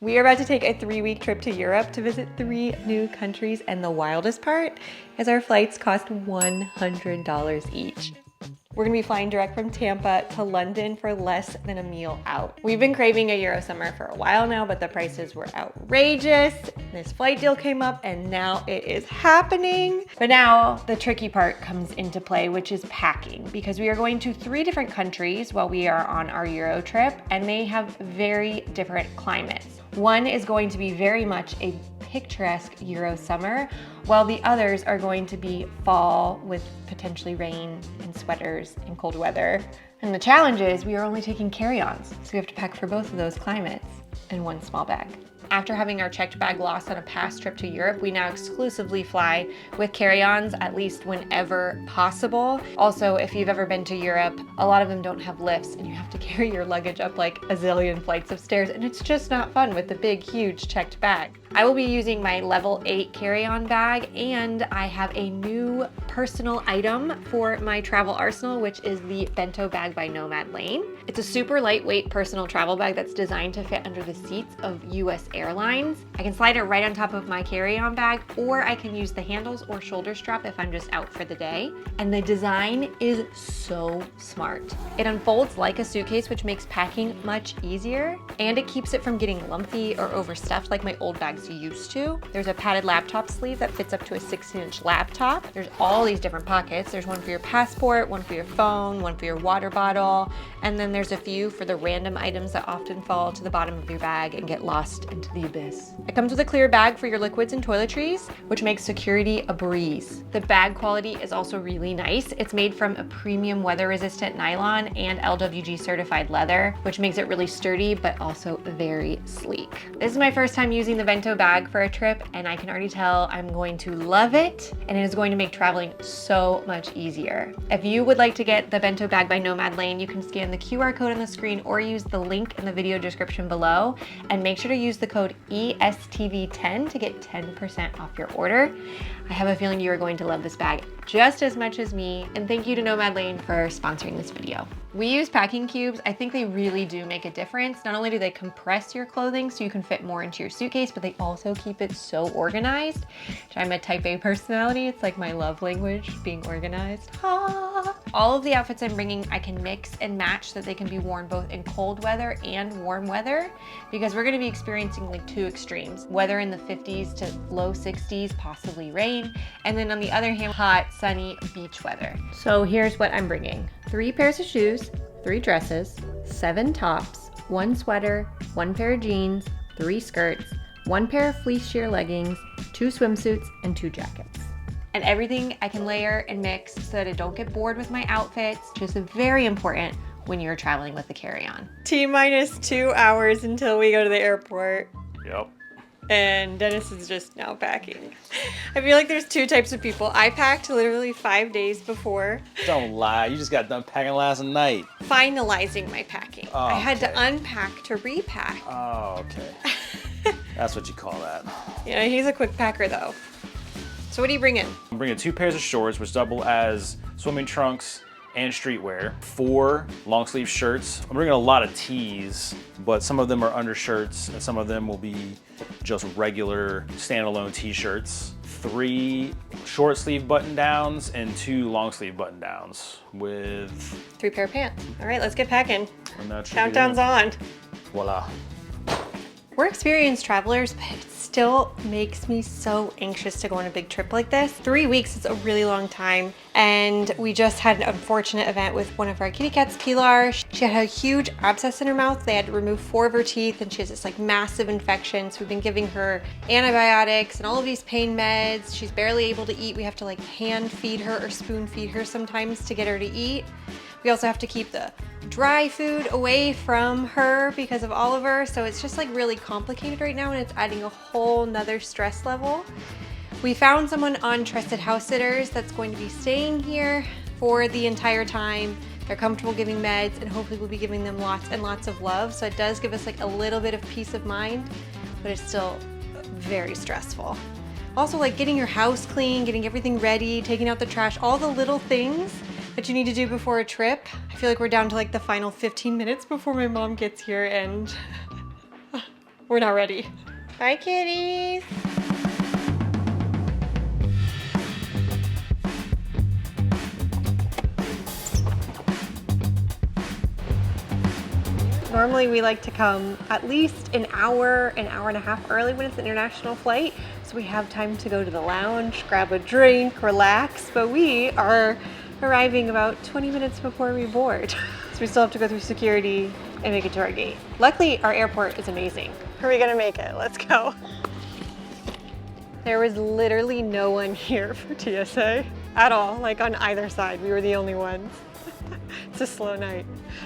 We are about to take a 3-week trip to Europe to visit 3 new countries, and the wildest part is our flights cost $100 each. We're gonna be flying direct from Tampa to London for less than a meal out. We've been craving a Euro summer for a while now, but the prices were outrageous. This flight deal came up and now it is happening. But now the tricky part comes into play, which is packing, because we are going to 3 different countries while we are on our Euro trip, and they have very different climates. One is going to be very much a picturesque Euro summer, while the others are going to be fall with potentially rain and sweaters and cold weather. And the challenge is we are only taking carry-ons, so we have to pack for both of those climates in one small bag. After having our checked bag lost on a past trip to Europe, we now exclusively fly with carry-ons, at least whenever possible. Also, if you've ever been to Europe, a lot of them don't have lifts and you have to carry your luggage up like a zillion flights of stairs, and it's just not fun with the big, huge checked bag. I will be using my level 8 carry-on bag, and I have a new personal item for my travel arsenal, which is the bento bag by nomadlane. It's a super lightweight personal travel bag that's designed to fit under the seats of US airlines. I can slide it right on top of my carry-on bag, or I can use the handles or shoulder strap if I'm just out for the day. And the design is so smart. It unfolds like a suitcase, which makes packing much easier, and it keeps it from getting lumpy or overstuffed like my old bags used to. There's a padded laptop sleeve that fits up to a 16-inch laptop. There's all these different pockets. There's one for your passport, one for your phone, one for your water bottle, and then there's a few for the random items that often fall to the bottom of your bag and get lost into the abyss. It comes with a clear bag for your liquids and toiletries, which makes security a breeze. The bag quality is also really nice. It's made from a premium weather-resistant nylon and LWG certified leather, which makes it really sturdy, but also very sleek. This is my first time using the bento bag for a trip, and I can already tell I'm going to love it, and it is going to make traveling so much easier. If you would like to get the bento bag by nomadlane, you can scan the QR code on the screen or use the link in the video description below, and make sure to use the code ESTV10 to get 10% off your order. I have a feeling you are going to love this bag just as much as me, and thank you to nomadlane for sponsoring this video. We use packing cubes. I think they really do make a difference. Not only do they compress your clothing so you can fit more into your suitcase, but they also keep it so organized. I'm a type A personality. It's like my love language, being organized. Ah. All of the outfits I'm bringing, I can mix and match so that they can be worn both in cold weather and warm weather, because we're gonna be experiencing like 2 extremes. Weather in the 50s to low 60s, possibly rain, and then on the other hand, hot, sunny beach weather. So here's what I'm bringing. 3 pairs of shoes, 3 dresses, 7 tops, 1 sweater, 1 pair of jeans, 3 skirts, 1 pair of fleece sheer leggings, 2 swimsuits, and 2 jackets. And everything I can layer and mix so that I don't get bored with my outfits, which is very important when you're traveling with the carry-on. T-minus 2 hours until we go to the airport. Yep. And Dennis is just now packing. I feel like there's 2 types of people. I packed literally 5 days before. Don't lie, you just got done packing last night. Finalizing my packing. Oh, I had okay. to unpack to repack. Oh, okay. That's what you call that. Yeah, he's a quick packer though. So what are you bringing? I'm bringing 2 pairs of shorts, which double as swimming trunks and streetwear. 4 long sleeve shirts. I'm bringing a lot of tees, but some of them are undershirts and some of them will be just regular standalone t-shirts. 3 short sleeve button downs and 2 long sleeve button downs with 3 pair of pants. All right, let's get packing. Countdown's on. Voila. We're experienced travelers, but it still makes me so anxious to go on a big trip like this. 3 weeks is a really long time, and we just had an unfortunate event with one of our kitty cats, Pilar. She had a huge abscess in her mouth. They had to remove 4 of her teeth, and she has this like massive infection. So we've been giving her antibiotics and all of these pain meds. She's barely able to eat. We have to like hand feed her or spoon feed her sometimes to get her to eat. We also have to keep the dry food away from her because of Oliver. So it's just like really complicated right now, and it's adding a whole nother stress level. We found someone on Trusted House Sitters that's going to be staying here for the entire time. They're comfortable giving meds, and hopefully we'll be giving them lots and lots of love. So it does give us like a little bit of peace of mind, but it's still very stressful. Also, like getting your house clean, getting everything ready, taking out the trash, all the little things that you need to do before a trip. I feel like we're down to like the final 15 minutes before my mom gets here, and We're not ready. Bye, kitties. Normally we like to come at least an hour and a half early when it's an international flight, so we have time to go to the lounge, grab a drink, relax, but we are arriving about 20 minutes before we board. So we still have to go through security and make it to our gate. Luckily, our airport is amazing. Are we gonna make it? Let's go. There was literally no one here for TSA at all, like on either side. We were the only ones. It's a slow night.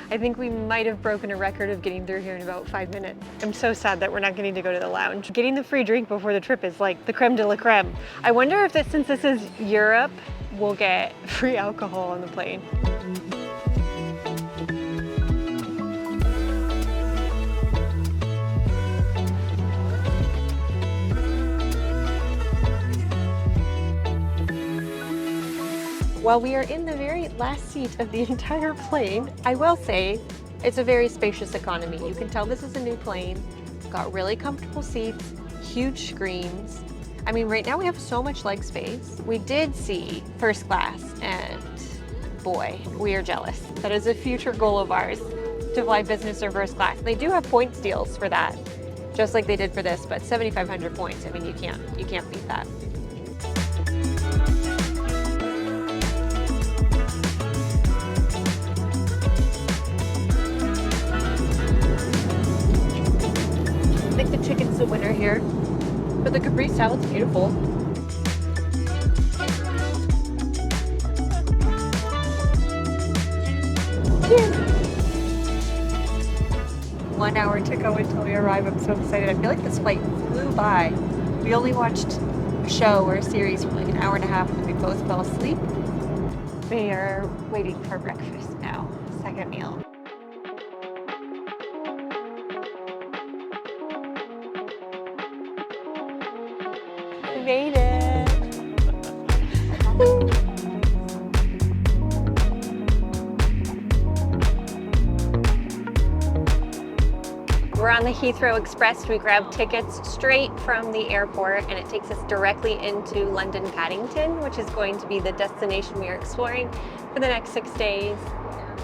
I think we might have broken a record of getting through here in about 5 minutes. I'm so sad that we're not getting to go to the lounge. Getting the free drink before the trip is like the creme de la creme. I wonder if since this is Europe, we'll get free alcohol on the plane. While we are in the very last seat of the entire plane, I will say it's a very spacious economy. You can tell this is a new plane. Got really comfortable seats, huge screens. I mean, right now we have so much leg space. We did see first class, and boy, we are jealous. That is a future goal of ours, to fly business or first class. They do have points deals for that, just like they did for this, but 7,500 points. I mean, you can't beat that. I think the chicken's the winner here, but the Capri salad's beautiful. Yeah. 1 hour to go until we arrive. I'm so excited. I feel like this flight flew by. We only watched a show or a series for like an hour and a half and we both fell asleep. We are waiting for breakfast now, second meal. We made it. We're on the Heathrow Express. We grabbed tickets straight from the airport and it takes us directly into London Paddington, which is going to be the destination we are exploring for the next 6 days.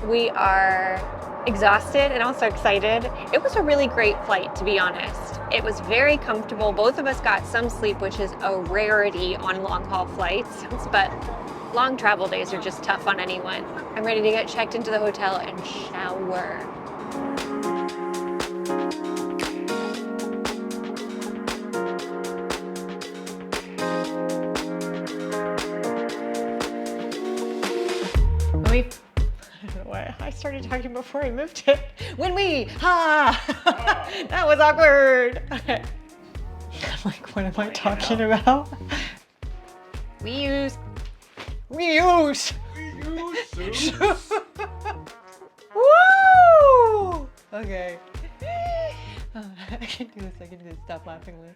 We are exhausted and also excited. It was a really great flight, to be honest. It was very comfortable. Both of us got some sleep, which is a rarity on long haul flights, but long travel days are just tough on anyone. I'm ready to get checked into the hotel and shower. I don't know why I started talking before I moved it. When we, that was awkward. Okay. I'm like, what am I talking about? We use. Woo! Okay. I can do this, stop laughing, Liz.